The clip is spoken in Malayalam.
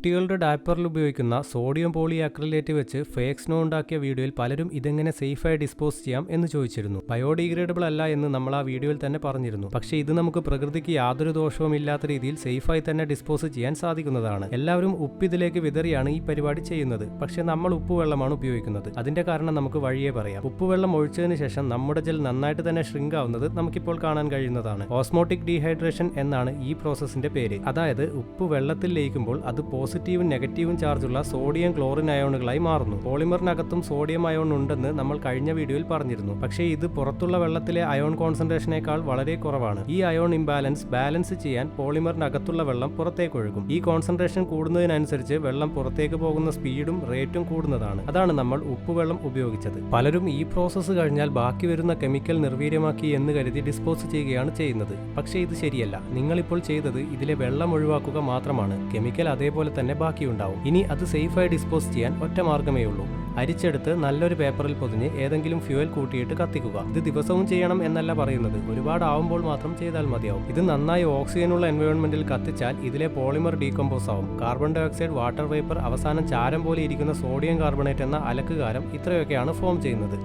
കുട്ടികളുടെ ഡയപ്പറിൽ ഉപയോഗിക്കുന്ന സോഡിയം പോളി അക്രിലേറ്റ് വെച്ച് ഫേക്ക് സ്നോ ഉണ്ടാക്കിയ വീഡിയോയിൽ പലരും ഇതെങ്ങനെ സേഫായി ഡിസ്പോസ് ചെയ്യാം എന്ന് ചോദിച്ചിരുന്നു. ബയോഡിഗ്രേഡബിൾ അല്ല എന്ന് നമ്മൾ ആ വീഡിയോയിൽ തന്നെ പറഞ്ഞിരുന്നു. പക്ഷേ ഇത് നമുക്ക് പ്രകൃതിക്ക് യാതൊരു ദോഷവും ഇല്ലാത്ത രീതിയിൽ സേഫായി തന്നെ ഡിസ്പോസ് ചെയ്യാൻ സാധിക്കുന്നതാണ്. എല്ലാവരും ഉപ്പ് ഇതിലേക്ക് വിതറിയാണ് ഈ പരിപാടി ചെയ്യുന്നത്. പക്ഷേ നമ്മൾ ഉപ്പുവെള്ളമാണ് ഉപയോഗിക്കുന്നത്. അതിന്റെ കാരണം നമുക്ക് വഴിയേ പറയാം. ഉപ്പുവെള്ളം ഒഴിച്ചതിന് ശേഷം നമ്മുടെ ജെൽ നന്നായിട്ട് തന്നെ ഷ്രിങ്ക് ആവുന്നത് നമുക്കിപ്പോൾ കാണാൻ കഴിയുന്നതാണ്. ഓസ്മോട്ടിക് ഡീഹൈഡ്രേഷൻ എന്നാണ് ഈ പ്രോസസ്സിന്റെ പേര്. അതായത് ഉപ്പ് വെള്ളത്തിൽ ലയിക്കുമ്പോൾ അത് പോസിറ്റീവും നെഗറ്റീവും ചാർജുള്ള സോഡിയം ക്ലോറിൻ അയോണുകളായി മാറുന്നു. പോളിമറിനകത്തും സോഡിയം അയോൺ ഉണ്ടെന്ന് നമ്മൾ കഴിഞ്ഞ വീഡിയോയിൽ പറഞ്ഞിരുന്നു. പക്ഷേ ഇത് പുറത്തുള്ള വെള്ളത്തിലെ അയോൺ കോൺസെൻട്രേഷനേക്കാൾ വളരെ കുറവാണ്. ഈ അയോൺ ഇംബാലൻസ് ബാലൻസ് ചെയ്യാൻ പോളിമറിനകത്തുള്ള വെള്ളം പുറത്തേക്ക് ഒഴുകും. ഈ കോൺസെൻട്രേഷൻ കൂടുന്നതിനനുസരിച്ച് വെള്ളം പുറത്തേക്ക് പോകുന്ന സ്പീഡും റേറ്റും കൂടുന്നതാണ്. അതാണ് നമ്മൾ ഉപ്പുവെള്ളം ഉപയോഗിച്ചത്. പലരും ഈ പ്രോസസ്സ് കഴിഞ്ഞാൽ ബാക്കി വരുന്ന കെമിക്കൽ നിർവീര്യമാക്കി എന്ന് കരുതി ഡിസ്പോസ് ചെയ്യുകയാണ് ചെയ്യുന്നത്. പക്ഷേ ഇത് ശരിയല്ല. നിങ്ങളിപ്പോൾ ചെയ്തത് ഇതിലെ വെള്ളം ഒഴിവാക്കുക മാത്രമാണ്. കെമിക്കൽ അതേപോലെ തന്നെ ബാക്കിയുണ്ടാവും. ഇനി അത് സേഫായി ഡിസ്പോസ് ചെയ്യാൻ ഒറ്റ മാർഗമേ ഉള്ളൂ. അരിച്ചെടുത്ത് നല്ലൊരു പേപ്പറിൽ പൊതിഞ്ഞ് ഏതെങ്കിലും ഫ്യൂവൽ കൂട്ടിയിട്ട് കത്തിക്കുക. ഇത് ദിവസവും ചെയ്യണം എന്നല്ല പറയുന്നത്. ഒരുപാട് ആവുമ്പോൾ മാത്രം ചെയ്താൽ മതിയാവും. ഇത് നന്നായി ഓക്സിജനുള്ള എൻവയോൺമെന്റിൽ കത്തിച്ചാൽ ഇതിലെ പോളിമർ ഡീകമ്പോസ് ആവും. Carbon dioxide, water vapour, അവസാനം ചാരം പോലെ ഇരിക്കുന്ന സോഡിയം കാർബണേറ്റ് എന്ന അലക്കുകാരം ഇത്രയൊക്കെയാണ് ഫോം ചെയ്യുന്നത്.